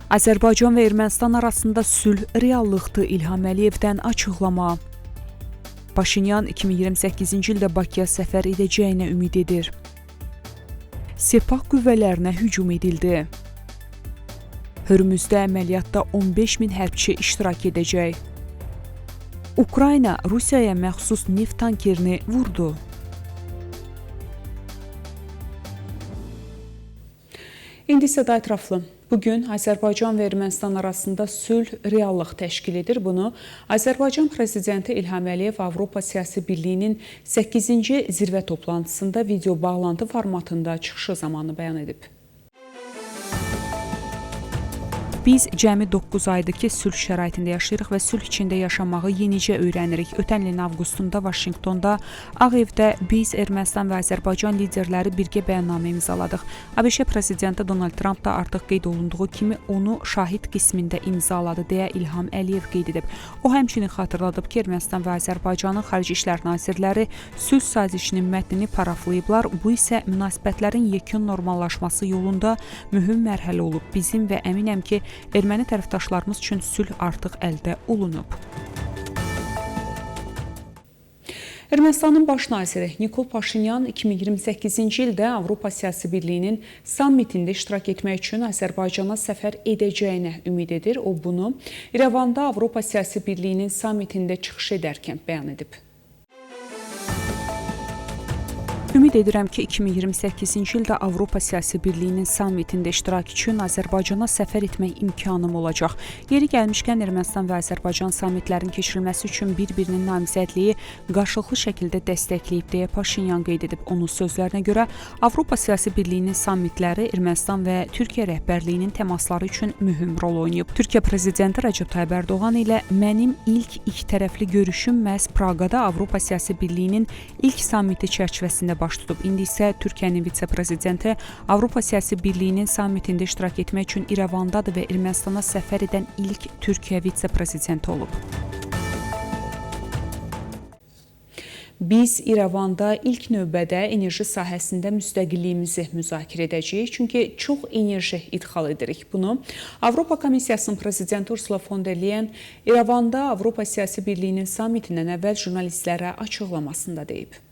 Azərbaycan və Ermənistan arasında sülh reallıqdır. İlham Əliyevdən açıqlama. Paşinyan 2028-ci ildə Bakıya səfər edəcəyinə ümid edir. Sepah qüvvələrinə hücum edildi. Hörmüzdə əməliyyatda 15 min hərbçi iştirak edəcək. Ukrayna Rusiyaya məxsus neft tankerini vurdu. İndi isə daha ətraflı. Bugün Azərbaycan və Ermənistan arasında sülh reallıq təşkil edir. Bunu Azərbaycan Prezidenti İlham Əliyev Avropa Siyasi Birliyinin 8-ci zirvə toplantısında video bağlantı formatında çıxışı zamanı bəyan edib. Biz cəmi 9 aydır ki, sülh şəraitində yaşayırıq və sülh içində yaşamağı yenicə öyrənirik. Ötən ilin avqustunda Vaşinqtonda Ağ Evdə biz Ermənistan və Azərbaycan liderləri birgə bəyannamə imzaladıq. ABŞ Prezidenti Donald Trump da artıq qeyd olunduğu kimi onu şahid qismində imzaladı deyə İlham Əliyev qeyd edib. O həmçinin xatırladıb ki, Ermənistan və Azərbaycanın Xarici İşlər Nazirləri sülh sazişinin mətnini paraflayıblar. Bu isə münasibətlərin yekun normallaşması yolunda mühüm mərhələ olub. Bizim və əminəm ki, erməni tərəfdaşlarımız üçün sülh artıq əldə olunub. Ermənistanın baş naziri Nikol Paşinyan 2028-ci ildə Avropa Siyasi Birliyinin sammitində iştirak etmək üçün Azərbaycana səfər edəcəyinə ümid edir. O bunu İrəvanda Avropa Siyasi Birliyinin sammitində çıxış edərkən bəyan edib. Ümid edirəm ki, 2028-ci ildə Avropa Siyasi Birliyinin sammitində iştirak üçün Azərbaycana səfər etmək imkanım olacaq. Yeri gəlmişkən Ermənistan və Azərbaycan sammitlərin keçirilməsi üçün bir-birinin namizədliyi qarşılıqlı şəkildə dəstəkləyib deyə Paşinyan qeyd edib. Onun sözlərinə görə Avropa Siyasi Birliyinin sammitləri Ermənistan və Türkiyə rəhbərliyinin təmasları üçün mühüm rol oynayıb. Türkiyə Prezidenti Rəcəb Tayyib Ərdoğan ilə mənim ilk ikitərəfli görüşüm məhz Praqada Avropa Siyasi Birliyinin ilk sammiti çərçivəsində baş tutub. İndi isə Türkiyənin vitse-prezidenti Avropa Siyasi Birliyinin sammitində iştirak etmək üçün İrəvandadır və Ermənistana səfər edən ilk Türkiyə vitse-prezidenti olub. Biz İrəvanda ilk növbədə enerji sahəsində müstəqilliyimizi müzakirə edəcəyik, çünki çox enerji idxal edirik. Bunu Avropa Komissiyasının prezidenti Ursula von der Leyen İrəvanda Avropa Siyasi Birliyinin sammitindən əvvəl jurnalistlərə açıqlamasında deyib.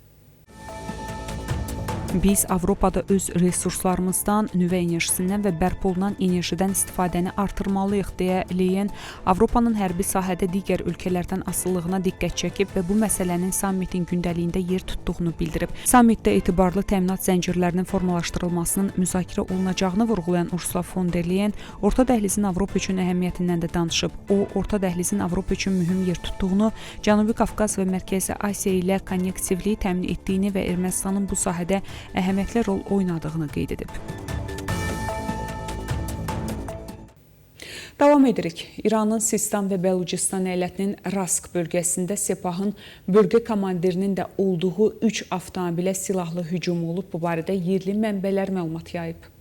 Biz Avropada öz resurslarımızdan, nüvə enerjisindən və bərpa olunan enerjidən istifadəni artırmalıyıq deyə Leyen Avropanın hərbi sahədə digər ölkələrdən asılılığına diqqət çəkib və bu məsələnin sammitin gündəliyində yer tutduğunu bildirib. Sammitdə etibarlı təminat zəncirlərinin formalaşdırılmasının müzakirə olunacağını vurğulayan Ursula von der Leyen Orta Dəhlizin Avropa üçün əhəmiyyətindən də danışıb. O, Orta Dəhlizin Avropa üçün mühüm yer tutduğunu, Cənubi Qafqaz və Mərkəzi Asiya ilə konnektivliyi təmin etdiyini və Ermənistanın bu sahədə əhəmiyyətli rol oynadığını qeyd edib. Davam edirik. İranın Sistan və Bəlucistan əyalətinin Rask bölgəsində Sepahın bölgə komandirinin də olduğu 3 avtomobilə silahlı hücum olub. Bu barədə yerli mənbələr məlumat yayıb.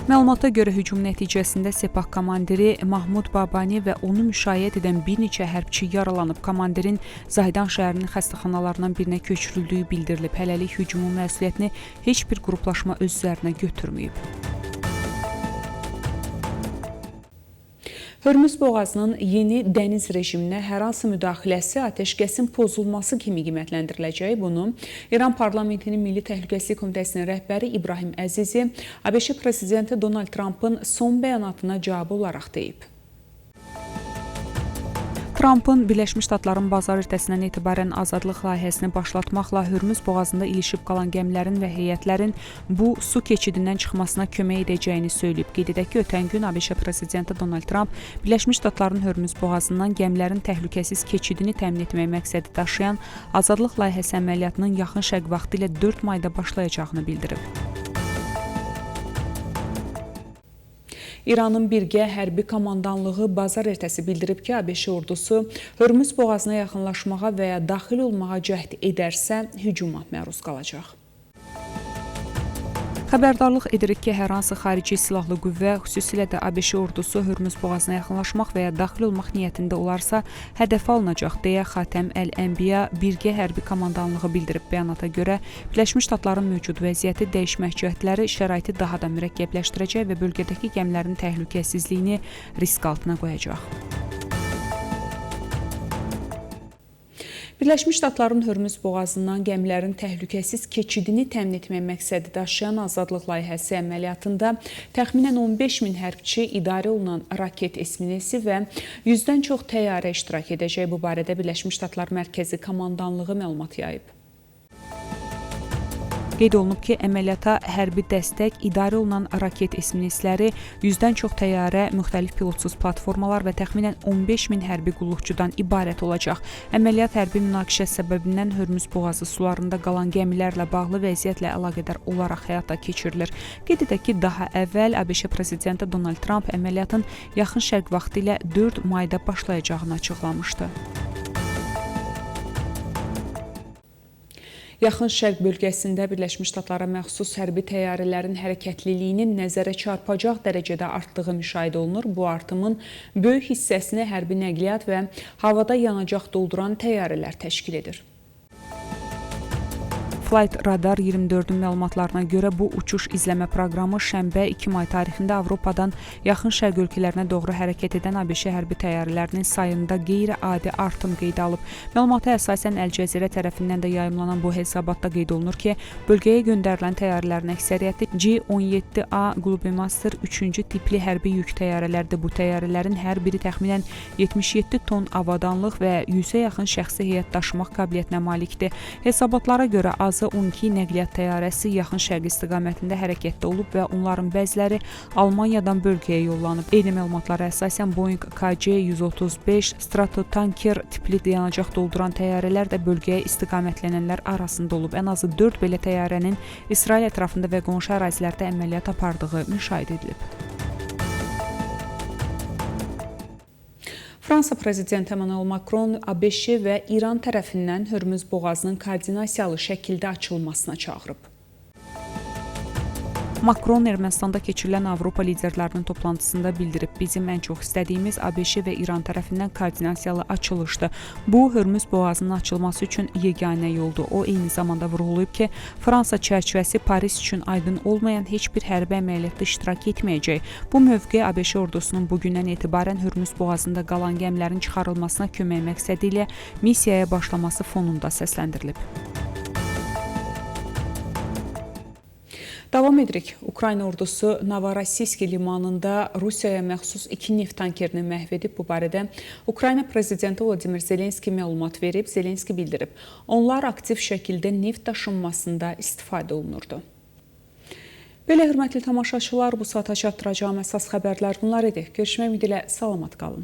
Məlumata görə hücum nəticəsində Sepah komandiri Mahmud Babani və onu müşayiət edən bir neçə hərbçi yaralanıb. Komandirin Zaydan şəhərinin xəstəxanalarından birinə köçürüldüyü bildirilib. Hələlik hücumun məsuliyyətini heç bir qruplaşma öz üzərinə götürməyib. Hörmüz boğazının yeni dəniz rejiminə hər hansı müdaxiləsi atəşkəsin pozulması kimi qiymətləndiriləcəyi. Bunu İran Parlamentinin Milli Təhlükəsizlik Komitəsinin rəhbəri İbrahim Əzizi ABŞ Prezidenti Donald Trumpın son bəyanatına cavab olaraq deyib. Trumpın Birləşmiş Ştatların bazar ertəsindən etibarən azadlıq layihəsini başlatmaqla Hörmüz boğazında ilişib qalan gəmilərin və heyətlərin bu su keçidindən çıxmasına kömək edəcəyini söyləyib. Qeyd edək ki, ötən gün ABŞ Prezidenti Donald Trump Birləşmiş Ştatların Hörmüz boğazından gəmilərin təhlükəsiz keçidini təmin etmək məqsədi daşıyan azadlıq layihəsi əməliyyatının yaxın şərq vaxtı ilə 4 mayda başlayacağını bildirib. İranın birgə hərbi komandanlığı bazar ertəsi bildirib ki, ABŞ ordusu Hörmüz boğazına yaxınlaşmağa və ya daxil olmağa cəhd edərsə hücuma məruz qalacaq. Xəbərdarlıq edirik ki, hər hansı xarici silahlı qüvvə, xüsusilə də ABŞ ordusu Hürmüz boğazına yaxınlaşmaq və ya daxil olmaq niyyətində olarsa, hədəfə alınacaq deyə Xatəm Əl-Ənbiya birgə hərbi komandanlığı bildirib. Bəyanata görə, Birləşmiş Ştatların mövcud vəziyyəti dəyişmək cəhdləri şəraiti daha da mürəkkəbləşdirəcək və bölgədəki gəmilərin təhlükəsizliyini risk altına qoyacaq. Birləşmiş Ştatların Hürmüz boğazından gəmilərin təhlükəsiz keçidini təmin etmək məqsədi daşıyan Azadlıq layihəsi əməliyyatında təxminən 15 min hərbçi, idarə olunan raket esminesi və 100-dən çox təyyarə iştirak edəcək. Bu barədə Birləşmiş Ştatlar Mərkəzi Komandanlığı məlumat yayıb. Qeyd olunub ki, əməliyyata hərbi dəstək, idarə olunan raket esminesləri, 100-dən çox təyyarə, müxtəlif pilotsuz platformalar və təxminən 15 min hərbi qulluqçudan ibarət olacaq. Əməliyyat hərbi münaqişə səbəbindən Hürmüz boğazı sularında qalan gəmilərlə bağlı vəziyyətlə əlaqədar olaraq həyata keçirilir. Qeyd edək ki, daha əvvəl ABŞ prezidenti Donald Trump əməliyyatın yaxın şərq vaxtı ilə 4 mayda başlayacağını açıqlamışdı. Yaxın Şərq bölgəsində Birləşmiş Ştatlara məxsus hərbi təyyarələrin hərəkətliliyinin nəzərə çarpacaq dərəcədə artdığı müşahidə olunur. Bu artımın böyük hissəsini hərbi nəqliyyat və havada yanacaq dolduran təyyarələr təşkil edir. Flight Radar 24-ün məlumatlarına görə bu uçuş izləmə proqramı şənbə 2 may tarixində Avropadan yaxın şərq ölkələrinə doğru hərəkət edən ABŞ hərbi təyyarələrinin sayında qeyri-adi artım qeydə alıb. Məlumata əsasən Əl Cəzirə tərəfindən də yayımlanan bu hesabatda qeyd olunur ki, bölgəyə göndərilən təyyarələrin əksəriyyəti C-17A Globemaster 3-cü tipli hərbi yük təyyarələrdir. Bu təyyarələrin hər biri təxminən 77 ton avadanlıq və 100-ə yaxın şəxsi heyət daşımaq qabiliyyətinə malikdir. Hesabatlara görə azı 12 nəqliyyat təyyarəsi yaxın şərq istiqamətində hərəkətdə olub və onların bəziləri Almaniyadan bölgəyə yollanıb. Eyni məlumatlara əsasən Boeing KC-135 Stratotanker tipli yanacaq dolduran təyyarələr də bölgəyə istiqamətlənənlər arasında olub. Ən azı 4 belə təyyarənin İsrail ətrafında və qonşu ərazilərdə əməliyyat apardığı müşahidə edilib. Fransa prezidenti Emmanuel Macron ABŞ və İran tərəfindən Hürmüz boğazının koordinasiyalı şəkildə açılmasına çağırıb. Macron Ermənistanda keçirilən Avropa liderlərinin toplantısında bildirib, bizim ən çox istədiyimiz ABŞ və İran tərəfindən koordinasiyalı açılışdır. Bu, Hürmüz boğazının açılması üçün yeganə yoldur. O, eyni zamanda vurğulayıb ki, Fransa çərçivəsi Paris üçün aydın olmayan heç bir hərbi əməliyyatda iştirak etməyəcək. Bu mövqe ABŞ ordusunun bugündən etibarən Hürmüz boğazında qalan gəmilərin çıxarılmasına kömək məqsədi ilə missiyaya başlaması fonunda səsləndirilib. Davam edirik. Ukrayna ordusu Novorossiysk limanında Rusiyaya məxsus 2 neft tankerini məhv edib. Bu barədə Ukrayna prezidenti Vladimir Zelenski məlumat verib. Zelenski bildirib, onlar aktiv şəkildə neft daşınmasında istifadə olunurdu. Belə hörmətli tamaşaçılar, bu saata çatdıracağım əsas xəbərlər bunlar idi. Görüşmək ümidi ilə salamat qalın.